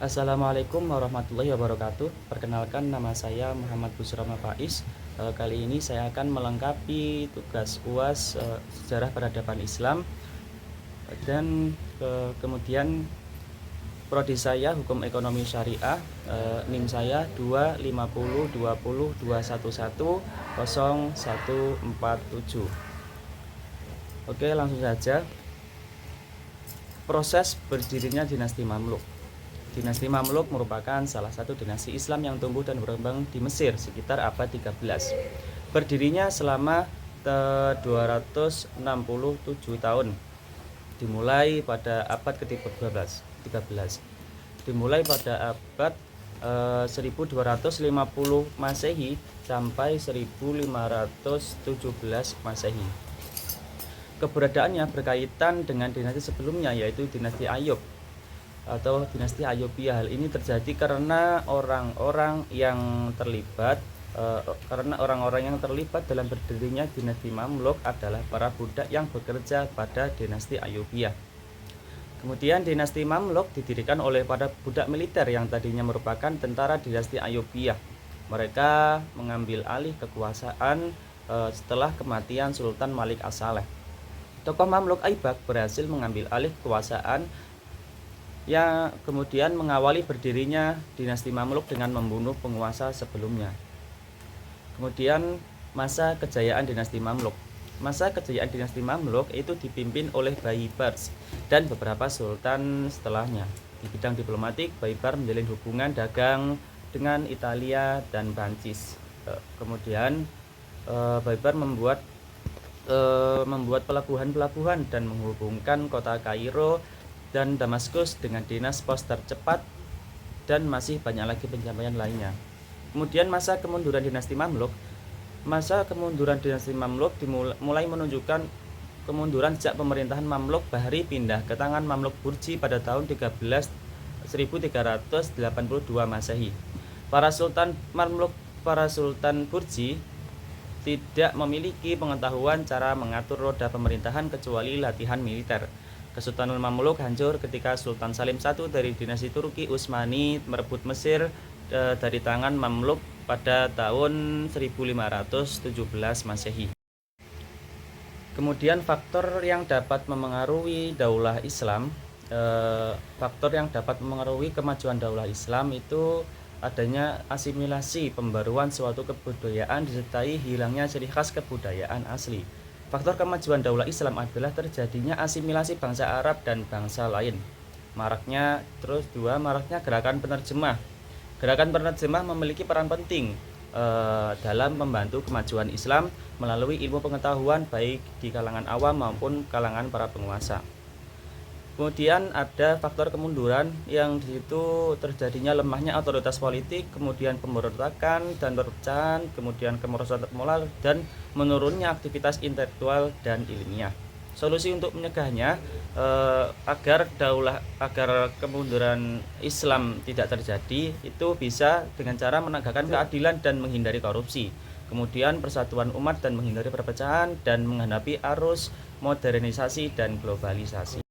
Assalamualaikum warahmatullahi wabarakatuh. Perkenalkan, nama saya Muhammad Busrama Faiz. Kali ini saya akan melengkapi tugas UAS Sejarah Peradaban Islam dan kemudian prodi saya Hukum Ekonomi Syariah. NIM saya 2502021100147. Oke, langsung saja. Proses berdirinya dinasti Mamluk. Dinasti Mamluk merupakan salah satu dinasti Islam yang tumbuh dan berkembang di Mesir sekitar abad 13. Berdirinya selama 267 tahun. Dimulai pada abad ke-13. Dimulai pada abad 1250 Masehi sampai 1517 Masehi. Keberadaannya berkaitan dengan dinasti sebelumnya, yaitu dinasti Ayub atau dinasti Ayyubiyah. Hal ini terjadi karena orang-orang yang terlibat dalam berdirinya dinasti Mamluk adalah para budak yang bekerja pada dinasti Ayyubiyah. Kemudian dinasti Mamluk didirikan oleh para budak militer yang tadinya merupakan tentara dinasti Ayyubiyah. Mereka mengambil alih kekuasaan setelah kematian Sultan Malik As-Saleh. Tokoh Mamluk Aibak berhasil mengambil alih kekuasaan yang kemudian mengawali berdirinya dinasti Mamluk dengan membunuh penguasa sebelumnya. Kemudian masa kejayaan dinasti Mamluk. Masa kejayaan dinasti Mamluk itu dipimpin oleh Baibars dan beberapa sultan setelahnya. Di bidang diplomatik, Baibars menjalin hubungan dagang dengan Italia dan Prancis. Kemudian Baibars membuat pelabuhan-pelabuhan dan menghubungkan kota Kairo dan Damaskus dengan dinas pos tercepat, dan masih banyak lagi pencapaian lainnya. Kemudian masa kemunduran dinasti Mamluk. Masa kemunduran dinasti Mamluk mulai menunjukkan kemunduran sejak pemerintahan Mamluk Bahri pindah ke tangan Mamluk Burji pada tahun 1382 Masehi. Para sultan Burji tidak memiliki pengetahuan cara mengatur roda pemerintahan kecuali latihan militer. Kesultanan Mamluk hancur ketika Sultan Salim I dari dinasti Turki Utsmani merebut Mesir dari tangan Mamluk pada tahun 1517 Masehi. Kemudian faktor yang dapat memengaruhi daulah Islam, kemajuan daulah Islam itu adanya asimilasi pembaruan suatu kebudayaan disertai hilangnya ciri khas kebudayaan asli. Faktor kemajuan daulah Islam adalah terjadinya asimilasi bangsa Arab dan bangsa lain. Maraknya gerakan penerjemah. Gerakan penerjemah memiliki peran penting dalam membantu kemajuan Islam melalui ilmu pengetahuan baik di kalangan awam maupun kalangan para penguasa. Kemudian ada faktor kemunduran, yang di situ terjadinya lemahnya otoritas politik, kemudian pemberontakan dan perpecahan, kemudian kemerosotan moral, dan menurunnya aktivitas intelektual dan ilmiah. Solusi untuk menyegahnya agar kemunduran Islam tidak terjadi itu bisa dengan cara menegakkan keadilan dan menghindari korupsi. Kemudian persatuan umat dan menghindari perpecahan, dan menghadapi arus modernisasi dan globalisasi.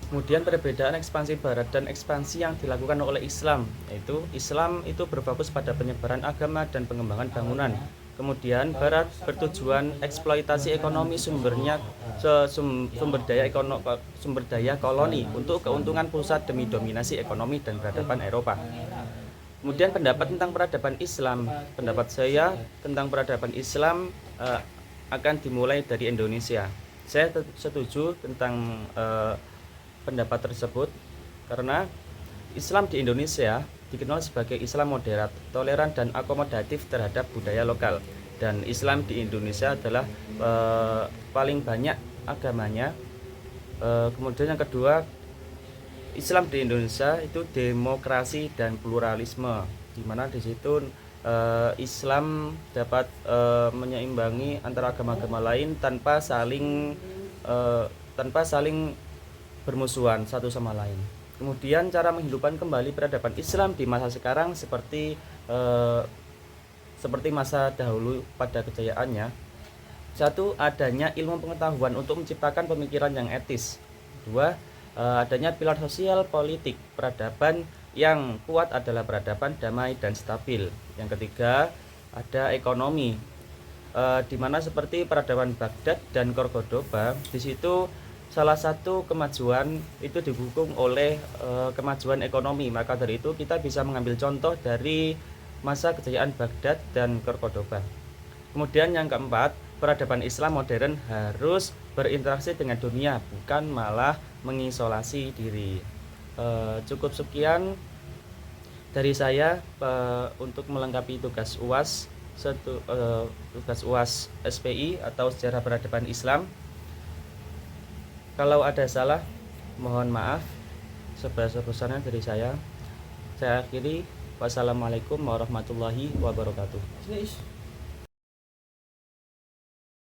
Kemudian perbedaan ekspansi barat dan ekspansi yang dilakukan oleh Islam, yaitu Islam itu berfokus pada penyebaran agama dan pengembangan bangunan. Kemudian barat bertujuan eksploitasi ekonomi sumber daya koloni untuk keuntungan pusat demi dominasi ekonomi dan peradaban Eropa. Kemudian pendapat tentang peradaban Islam. Pendapat saya tentang peradaban Islam akan dimulai dari Indonesia. Saya setuju tentang pendapat tersebut karena Islam di Indonesia dikenal sebagai Islam moderat, toleran, dan akomodatif terhadap budaya lokal. Dan Islam di Indonesia adalah paling banyak agamanya. Kemudian yang kedua, Islam di Indonesia itu demokrasi dan pluralisme, di mana di situ Islam dapat menyeimbangi antara agama-agama lain tanpa saling bermusuhan satu sama lain. Kemudian cara menghidupkan kembali peradaban Islam di masa sekarang seperti masa dahulu pada kejayaannya. Satu, adanya ilmu pengetahuan untuk menciptakan pemikiran yang etis. Dua, adanya pilar sosial politik peradaban yang kuat adalah peradaban damai dan stabil. Yang ketiga ada ekonomi, di mana seperti peradaban Baghdad dan Cordoba, di situ salah satu kemajuan itu didukung oleh kemajuan ekonomi. Maka dari itu kita bisa mengambil contoh dari masa kejayaan Baghdad dan Cordoba. Kemudian yang keempat, peradaban Islam modern harus berinteraksi dengan dunia, bukan malah mengisolasi diri. Cukup sekian dari saya untuk melengkapi tugas UAS tugas UAS SPI atau Sejarah Peradaban Islam. Kalau ada salah, mohon maaf. Sebesar-besarnya dari saya. Saya akhiri. Wassalamualaikum warahmatullahi wabarakatuh.